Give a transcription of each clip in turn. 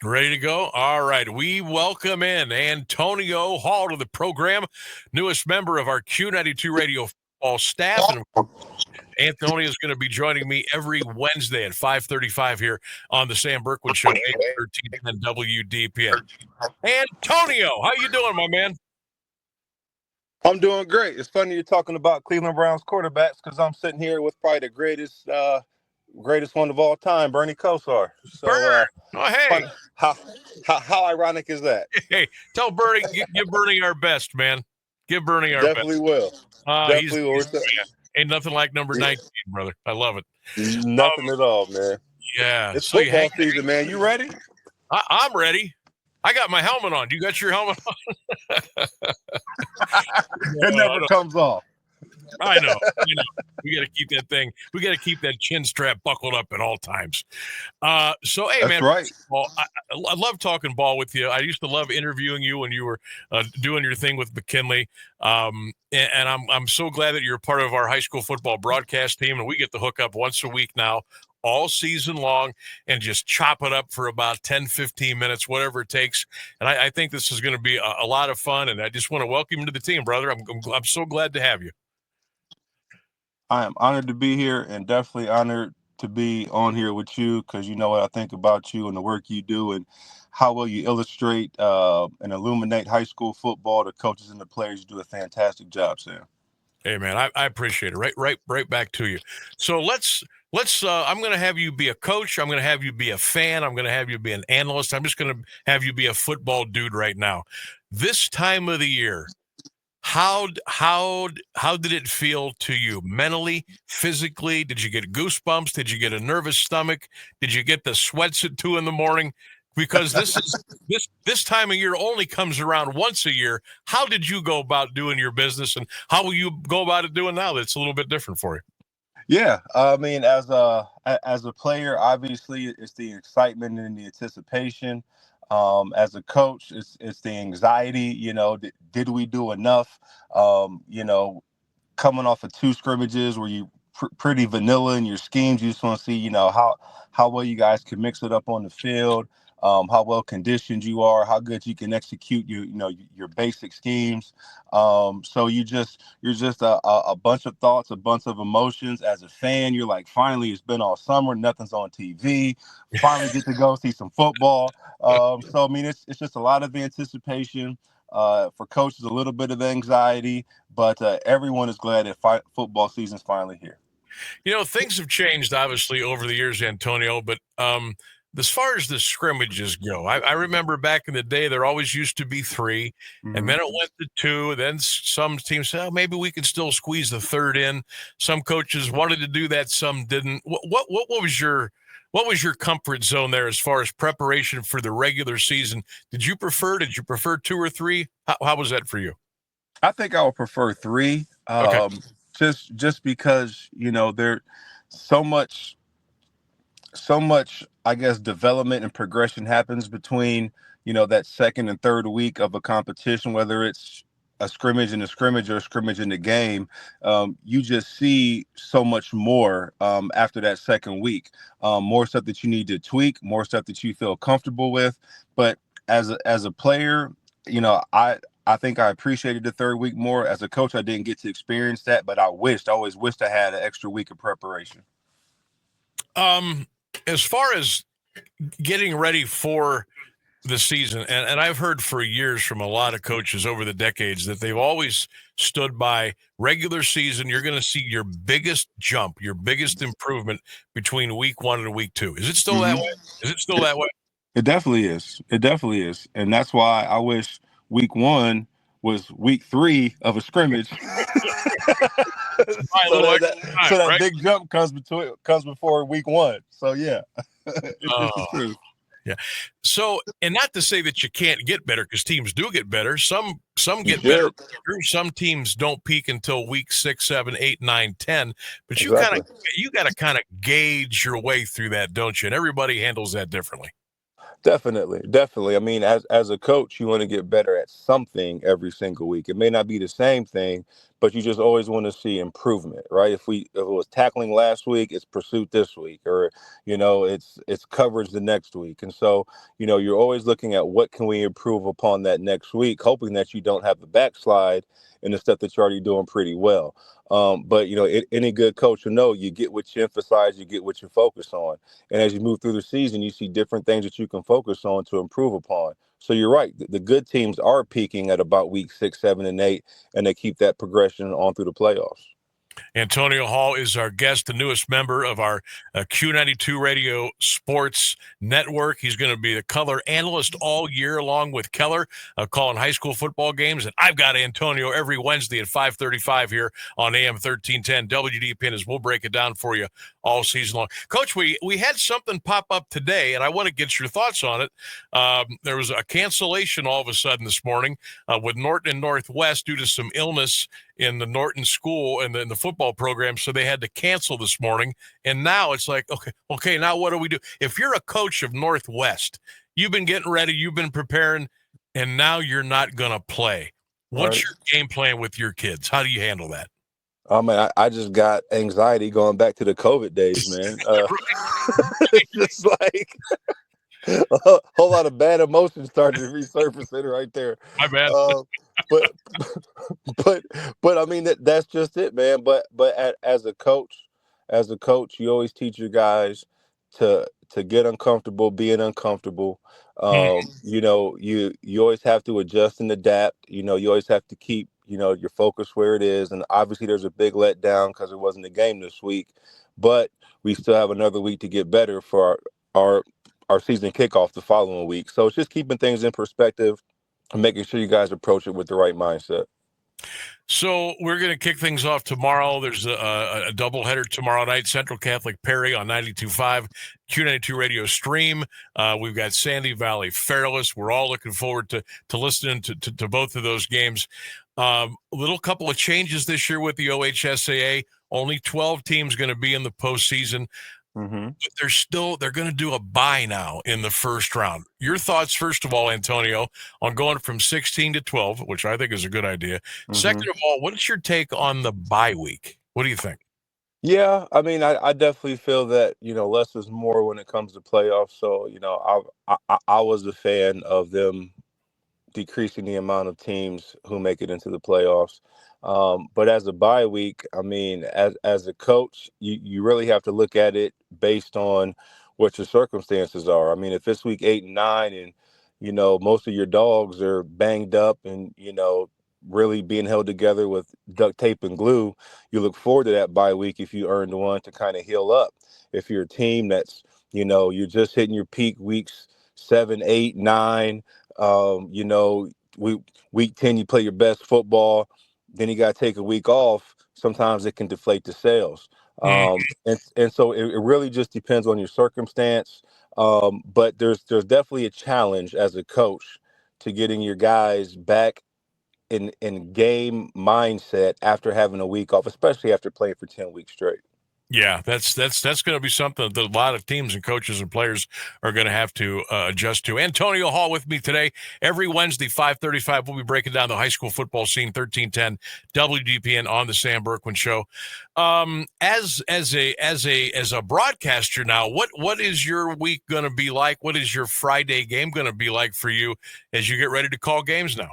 Ready to go? All right. We welcome in Antonio Hall to the program, newest member of our Q92 radio football staff. And Antonio is going to be joining me every Wednesday at 5:35 here on the Sam Bourquin Show, 813 WDPN. Antonio, how you doing, my man? I'm doing great. It's funny you're talking about Cleveland Browns quarterbacks because I'm sitting here with probably the greatest one of all time, Bernie Kosar. So, Burn. Oh, hey. how ironic is that? Hey, tell Bernie, give Bernie our best, man. Give Bernie our Definitely best. will. He's Definitely will. ain't nothing like number 19, brother. I love it. Nothing at all, man. Yeah. It's So you football season, man. You ready? I'm ready. I got my helmet on. You got your helmet on? It never comes off. I know. We got to keep that thing. We got to keep that chin strap buckled up at all times. So, hey, That's man. right. I love talking ball with you. I used to love interviewing you when you were doing your thing with McKinley. And I'm so glad that you're a part of our high school football broadcast team, and we get to hook up once a week now, all season long, and just chop it up for about 10, 15 minutes, whatever it takes. And I think this is going to be a lot of fun, and I just want to welcome you to the team, brother. I'm so glad to have you. I am honored to be here and definitely honored to be on here with you because you know what I think about you and the work you do and how well you illustrate and illuminate high school football. The coaches and the players do a fantastic job, Sam. Hey, man, I appreciate it. Right back to you. So let's I'm going to have you be a coach. I'm going to have you be a fan. I'm going to have you be an analyst. I'm just going to have you be a football dude right now. This time of the year, how did it feel to you mentally, physically? Did you get goosebumps? Did you get a nervous stomach? Did you get the sweats at 2 a.m? Because this time of year only comes around once a year. How did you go about doing your business, and how will you go about it doing now that's a little bit different for you? Yeah, I mean, as a player, obviously, it's the excitement and the anticipation. As a coach, it's the anxiety. Did we do enough? Coming off of 2 scrimmages where you pretty vanilla in your schemes, you just want to see, how well you guys can mix it up on the field, how well conditioned you are, how good you can execute your basic schemes. So you're just a bunch of thoughts, a bunch of emotions. As a fan, you're like, finally, it's been all summer, nothing's on TV. Finally get to go see some football. So I mean, it's just a lot of anticipation. For coaches, a little bit of anxiety, but everyone is glad that football season's finally here. Things have changed, obviously, over the years, Antonio, but as far as the scrimmages go, I remember back in the day, there always used to be 3, and then it went to 2. Then some teams said, maybe we can still squeeze the 3rd in. Some coaches wanted to do that, some didn't. What was your comfort zone there as far as preparation for the regular season? Did you prefer 2 or 3? How was that for you? I think I would prefer 3. Okay. Just because, there's so much, I guess, development and progression happens between, that second and third week of a competition, whether it's a scrimmage in a scrimmage or a scrimmage in the game. You just see so much more after that second week, more stuff that you need to tweak, more stuff that you feel comfortable with. But as a player, I think I appreciated the 3rd week more. As a coach, I didn't get to experience that, but I always wished I had an extra week of preparation. As far as getting ready for the season, and I've heard for years from a lot of coaches over the decades that they've always stood by regular season. You're going to see your biggest jump, your biggest improvement between week 1 and week 2. Is it still that way? Is it still that way? It definitely is. It definitely is. And that's why I wish week 1 was week 3 of a scrimmage. That big jump comes before week 1. So yeah, it's the truth. Yeah. So, and not to say that you can't get better, because teams do get better. Some get better. Some teams don't peak until week 6, 7, 8, 9, 10. But you got to kind of gauge your way through that, don't you? And everybody handles that differently. Definitely. I mean, as a coach, you want to get better at something every single week. It may not be the same thing, but you just always want to see improvement, right? If it was tackling last week, it's pursuit this week, or it's coverage the next week. And so, you're always looking at what can we improve upon that next week, hoping that you don't have the backslide in the stuff that you're already doing pretty well. But any good coach will know you get what you emphasize, you get what you focus on. And as you move through the season, you see different things that you can focus on to improve upon. So you're right. The good teams are peaking at about week 6, 7, and 8, and they keep that progression on through the playoffs. Antonio Hall is our guest, the newest member of our Q92 Radio Sports Network. He's going to be the color analyst all year, along with Keller, calling high school football games. And I've got Antonio every Wednesday at 5:35 here on AM 1310 WDPN, as we'll break it down for you all season long. Coach, we had something pop up today, and I want to get your thoughts on it. There was a cancellation all of a sudden this morning with Norton and Northwest due to some illness in the Norton school and in the football program, so they had to cancel this morning. And now it's like, okay, now what do we do? If you're a coach of Northwest, you've been getting ready, you've been preparing, and now you're not going to play. What's your game plan with your kids? How do you handle that? Oh man, I just got anxiety going back to the COVID days, man. It's just like a whole lot of bad emotions started resurfacing right there. My bad. But but I mean that's just it, man. But as a coach, you always teach your guys to get uncomfortable, being uncomfortable. You always have to adjust and adapt. You always have to keep your focus where it is. And obviously, there's a big letdown because it wasn't a game this week, but we still have another week to get better for our season kickoff the following week. So it's just keeping things in perspective and making sure you guys approach it with the right mindset. So we're going to kick things off tomorrow. There's a doubleheader tomorrow night, Central Catholic Perry on 92.5, Q92 Radio Stream. We've got Sandy Valley Fairless. We're all looking forward to listening to both of those games. Little couple of changes this year with the OHSAA. Only 12 teams going to be in the postseason. Mm-hmm. But they're going to do a bye now in the first round. Your thoughts, first of all, Antonio, on going from 16 to 12, which I think is a good idea. Mm-hmm. Second of all, what's your take on the bye week? What do you think? Yeah, I mean, I definitely feel that, less is more when it comes to playoffs. So, I was a fan of them decreasing the amount of teams who make it into the playoffs. But as a bye week, I mean, as a coach, you really have to look at it based on what your circumstances are. I mean, if it's week 8 and 9 and, most of your dogs are banged up and, really being held together with duct tape and glue, you look forward to that bye week if you earned one to kind of heal up. If you're a team that's, you're just hitting your peak weeks 7, 8, 9, week 10, you play your best football, then you got to take a week off. Sometimes it can deflate the sales. And so it really just depends on your circumstance. But there's definitely a challenge as a coach to getting your guys back in game mindset after having a week off, especially after playing for 10 weeks straight. Yeah, that's going to be something that a lot of teams and coaches and players are going to have to adjust to. Antonio Hall with me today. Every Wednesday, 5:35, we'll be breaking down the high school football scene, 1310 WDPN on the Sam Bourquin Show. As a broadcaster now, what is your week going to be like? What is your Friday game going to be like for you as you get ready to call games now?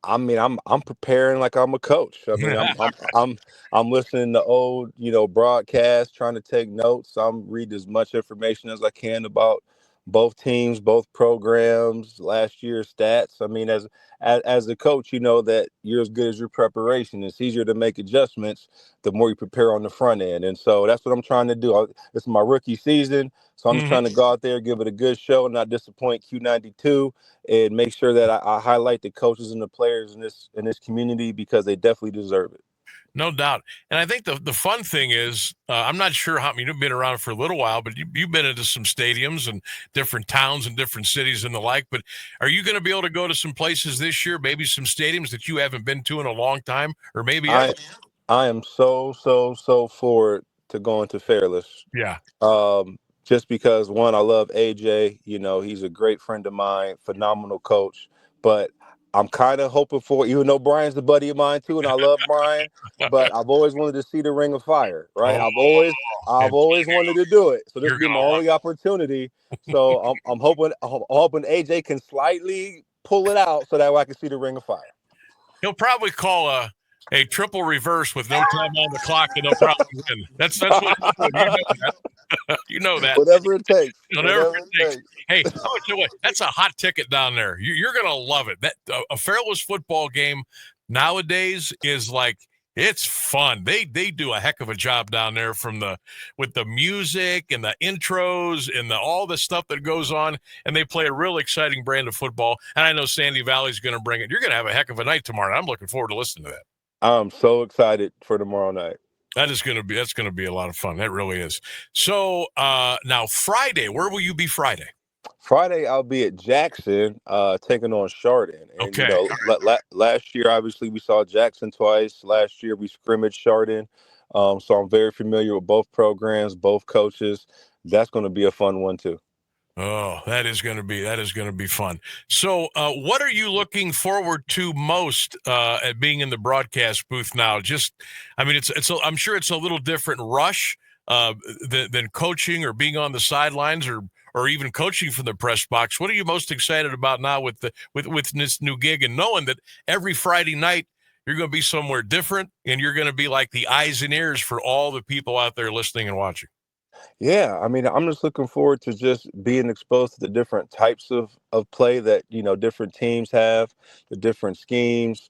I mean, I'm preparing like I'm a coach. I mean, I'm listening to old, broadcasts, trying to take notes. I'm reading as much information as I can about both teams, both programs, last year's stats. I mean, as a coach, you know that you're as good as your preparation. It's easier to make adjustments the more you prepare on the front end. And so that's what I'm trying to do. This is my rookie season. So I'm just trying to go out there, give it a good show, not disappoint Q92, and make sure that I highlight the coaches and the players in this community because they definitely deserve it. No doubt. And I think the fun thing is, I'm not sure how you've been around for a little while, but you've been into some stadiums and different towns and different cities and the like. But are you going to be able to go to some places this year, maybe some stadiums that you haven't been to in a long time, or maybe I am so forward to going to Fairless. Yeah. Just because, one, I love AJ. He's a great friend of mine, phenomenal coach. But I'm kind of hoping for, even though Brian's a buddy of mine too, and I love Brian, but I've always wanted to see the Ring of Fire, right? Oh, I've always wanted to do it. So this you're will be my gonna love only opportunity. So I'm hoping AJ can slightly pull it out so that way I can see the Ring of Fire. He'll probably call a triple reverse with no time on the clock, and they'll probably win. That's what he'll do. You know that. You know that. Whatever it takes. Whatever it takes. Hey, I'm gonna tell you what, that's a hot ticket down there. You're gonna love it. That a Fairless football game nowadays is like, it's fun. They do a heck of a job down there with the music and the intros and all the stuff that goes on, and they play a real exciting brand of football. And I know Sandy Valley's going to bring it. You're going to have a heck of a night tomorrow. I'm looking forward to listening to that. I'm so excited for tomorrow night. That's going to be a lot of fun. That really is. So now Friday, where will you be Friday? Friday, I'll be at Jackson, taking on Chardon. And, okay. You know, last year, obviously, we saw Jackson twice. Last year, we scrimmaged Chardon. So I'm very familiar with both programs, both coaches. That's going to be a fun one, too. Oh, that is going to be fun. So what are you looking forward to most at being in the broadcast booth now? I'm sure it's a little different rush than coaching or being on the sidelines or even coaching from the press box. What are you most excited about now with this new gig and knowing that every Friday night you're going to be somewhere different and you're going to be like the eyes and ears for all the people out there listening and watching? Yeah, I mean, I'm just looking forward to just being exposed to the different types of play that, you know, different teams have, the different schemes,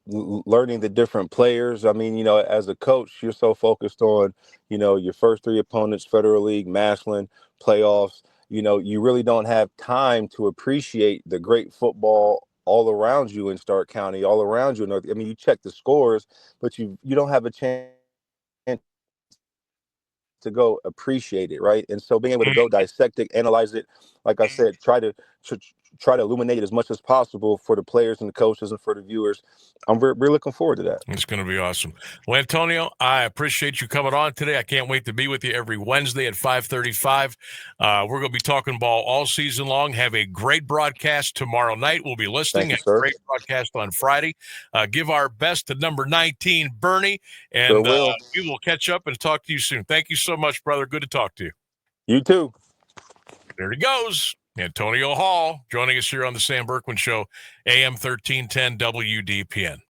learning the different players. I mean, you know, as a coach, you're so focused on, you know, your first three opponents, Federal League, Massillon, playoffs. You know, you really don't have time to appreciate the great football all around you in Stark County, all around you in North. I mean, you check the scores, but you don't have a chance to go appreciate it, right? And so being able to go dissect it, analyze it, like I said, try to illuminate it as much as possible for the players and the coaches and for the viewers. I'm really looking forward to that. It's going to be awesome. Well, Antonio, I appreciate you coming on today. I can't wait to be with you every Wednesday at 5:35. We're going to be talking ball all season long. Have a great broadcast tomorrow night. We'll be listening. Thank you, sir. Great broadcast on Friday. Give our best to number 19, Bernie, and Sure we will catch up and talk to you soon. Thank you so much, brother. Good to talk to you. You too. There he goes. Antonio Hall joining us here on the Sam Bourquin Show, AM 1310 WDPN.